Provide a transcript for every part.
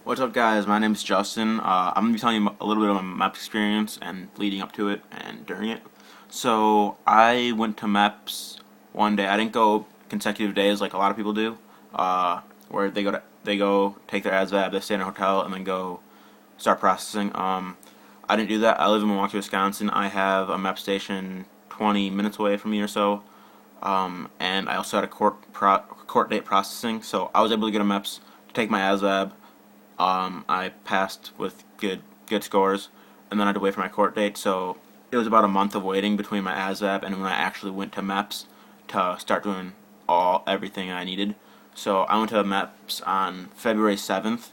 What's up, guys? My name is Justin. I'm going to be telling you a little bit about my MEPS experience and leading up to it and during it. So, I went to MEPS one day. I didn't go consecutive days like a lot of people do, where they go take their ASVAB, they stay in a hotel, and then go start processing. I didn't do that. I live in Milwaukee, Wisconsin. I have a MEPS station 20 minutes away from me or so, and I also had a court date processing, so I was able to get a MEPS to take my ASVAB. I passed with good scores, and then I had to wait for my court date. So it was about a month of waiting between my ASVAB and when I actually went to MEPS to start doing everything I needed. So I went to MEPS on February 7th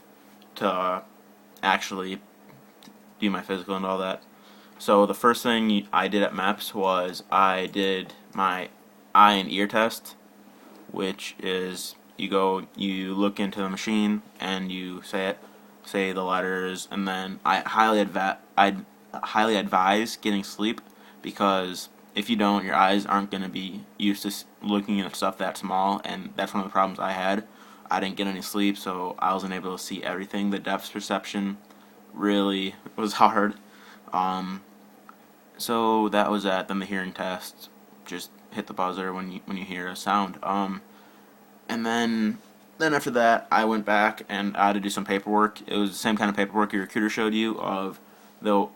to actually do my physical and all that. So the first thing I did at MEPS was I did my eye and ear test, which is you look into the machine and you say the letters, and then I highly advise getting sleep, because if you don't, your eyes aren't going to be used to looking at stuff that small, and that's one of the problems I had. I didn't get any sleep, so I wasn't able to see everything. The depth perception really was hard. Um, so that was that. Then the hearing test, just hit the buzzer when you hear a sound. And then after that, I went back and I had to do some paperwork. It was the same kind of paperwork your recruiter showed you, of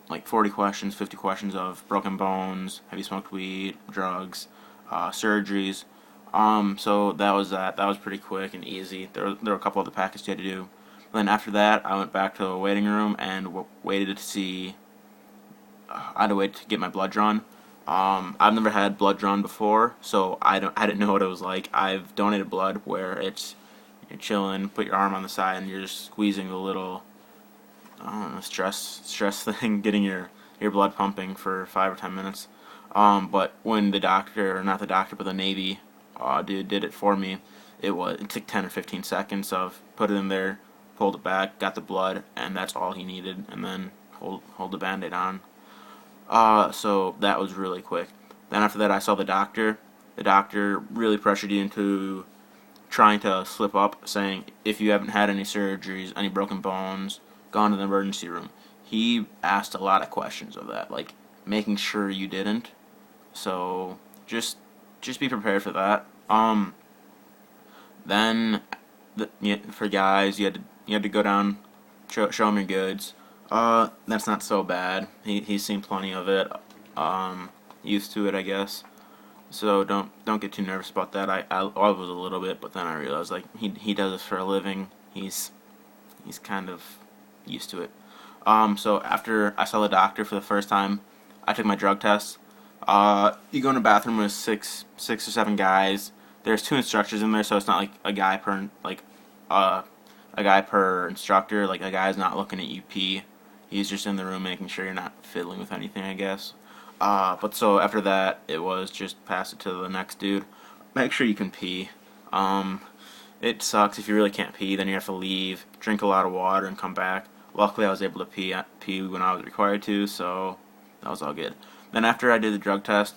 like 40 questions, 50 questions of broken bones, have you smoked weed, drugs, surgeries. So that was that. That was pretty quick and easy. There were a couple other packets you had to do. Then after that, I went back to the waiting room and waited to see. I had to wait to get my blood drawn. I've never had blood drawn before, so I didn't know what it was like. I've donated blood where you're chilling, put your arm on the side, and you're just squeezing the little, I don't know, stress thing, getting your blood pumping for 5 or 10 minutes. But when the doctor, or not the doctor, but the Navy dude did it for me, it took 10 or 15 seconds of put it in there, pulled it back, got the blood, and that's all he needed, and then hold the Band-Aid on. So that was really quick. Then after that, I saw the doctor. The doctor really pressured you into trying to slip up, saying if you haven't had any surgeries, any broken bones, gone to the emergency room. He asked a lot of questions of that, like making sure you didn't. So just be prepared for that. Then for guys, you had to go down, show him your goods. That's not so bad. He's seen plenty of it. Used to it, I guess. So don't get too nervous about that. I was a little bit, but then I realized, like, he does this for a living. He's kind of used to it. So after I saw the doctor for the first time, I took my drug test. You go in a bathroom with six or seven guys. There's two instructors in there, so it's not like a guy per instructor. Like, a guy's not looking at you pee. He's just in the room making sure you're not fiddling with anything, I guess. But so after that, it was just pass it to the next dude. Make sure you can pee. It sucks if you really can't pee. Then you have to leave, drink a lot of water, and come back. Luckily, I was able to pee when I was required to, so that was all good. Then after I did the drug test,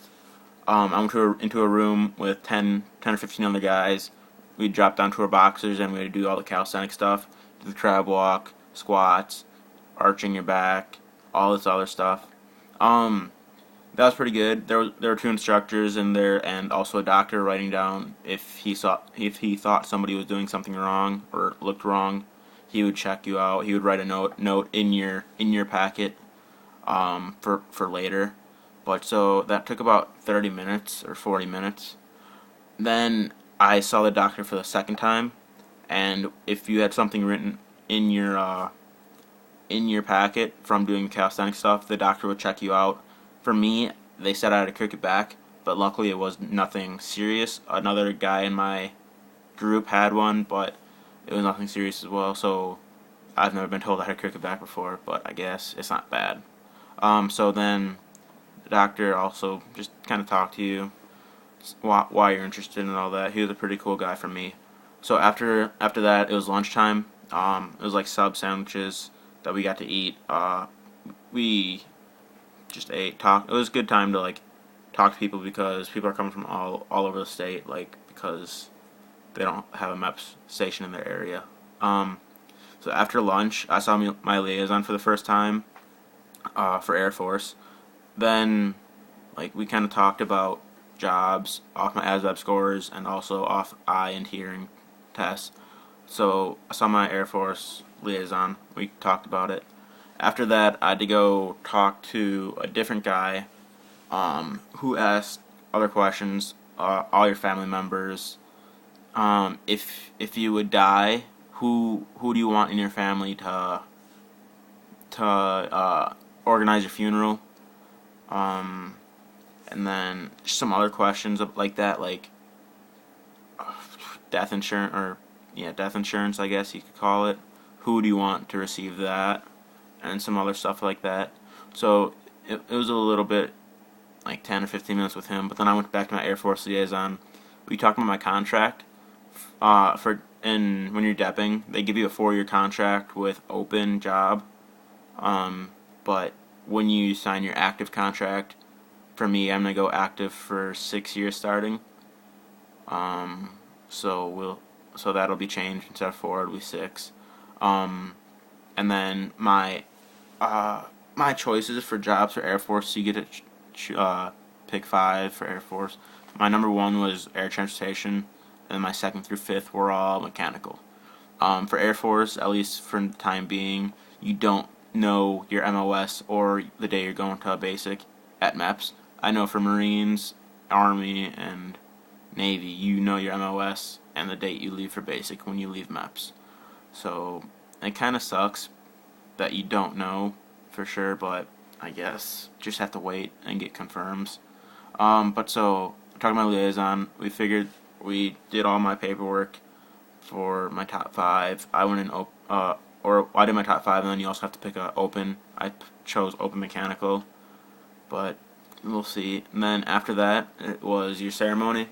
I went into a room with 10 or 15 other guys. We dropped down to our boxers and we had to do all the calisthenic stuff, do the crab walk, squats, arching your back, all this other stuff. That was pretty good. There were two instructors in there and also a doctor writing down if he thought somebody was doing something wrong or looked wrong. He would check you out. He would write a note in your packet for later. But so that took about 30 minutes or 40 minutes. Then I saw the doctor for the second time, and if you had something written in your packet from doing calisthenic stuff, the doctor would check you out. For me, they said I had a crooked back, but luckily it was nothing serious. Another guy in my group had one, but it was nothing serious as well. So I've never been told I had a crooked back before, but I guess it's not bad. So then the doctor also just kind of talked to you, why you're interested in all that. He was a pretty cool guy for me. So after that, it was lunchtime. It was like sub sandwiches that we got to eat. We just ate, talked. It was a good time to, like, talk to people, because people are coming from all over the state, like, because they don't have a MEPS station in their area. So after lunch, I saw my liaison for the first time for Air Force. Then, like, we kind of talked about jobs off my ASVAB scores and also off eye and hearing tests. So I saw my Air Force liaison. We talked about it. After that, I had to go talk to a different guy who asked other questions. All your family members. If you would die, who do you want in your family to organize your funeral? And then some other questions like that, like death insurance, or yeah, death insurance, I guess you could call it. Who do you want to receive that? And some other stuff like that. So it was a little bit like 10 or 15 minutes with him, but then I went back to my Air Force liaison. We talked about my contract. And when you're depping, they give you a 4-year contract with open job. But when you sign your active contract, for me, I'm gonna go active for 6 years starting. So that'll be changed. Instead of 4, it'll be 6. And then my choices for jobs for Air Force, so you get to pick 5 for Air Force. My number 1 was air transportation, and my 2nd through 5th were all mechanical. For Air Force, at least for the time being, you don't know your MOS or the day you're going to a basic at MEPS. I know for Marines, Army, and Navy, you know your MOS and the date you leave for basic when you leave MEPS. So it kind of sucks that you don't know for sure, but I guess just have to wait and get confirms. But so talking about liaison, we did all my paperwork for my top 5. I went in or I did my top 5, and then you also have to pick a open. I chose open mechanical, but we'll see. And then after that, it was your ceremony.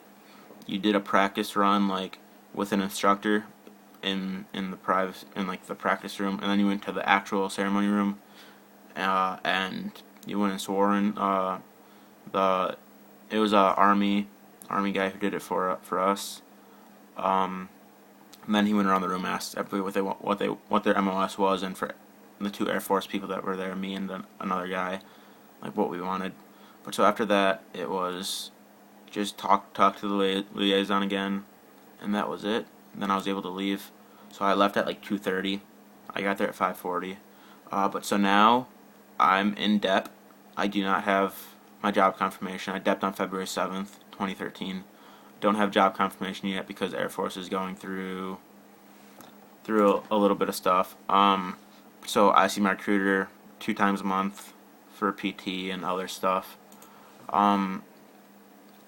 You did a practice run like with an instructor in the practice room, and then you went to the actual ceremony room, and you went and swore in. It was a army guy who did it for us. And then he went around the room, asked everybody what their MOS was, and for the 2 Air Force people that were there, me and another guy, like what we wanted. But so after that, it was just talk to the liaison again, and that was it. And then I was able to leave. So I left at like 2:30. I got there at 5:40. But so now I'm in DEP. I do not have my job confirmation. I DEP'd on February 7th, 2013. Don't have job confirmation yet because Air Force is going through a little bit of stuff. So I see my recruiter 2 times a month for PT and other stuff.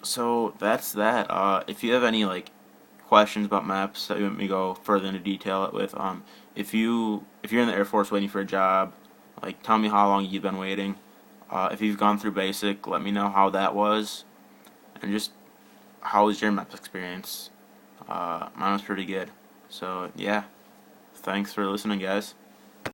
So that's that. If you have any like questions about MEPS that you want me to go further into detail with, if you're in the Air Force waiting for a job, like tell me how long you've been waiting. If you've gone through basic, let me know how that was, and just how was your MEPS experience. Mine was pretty good. So yeah, thanks for listening, guys.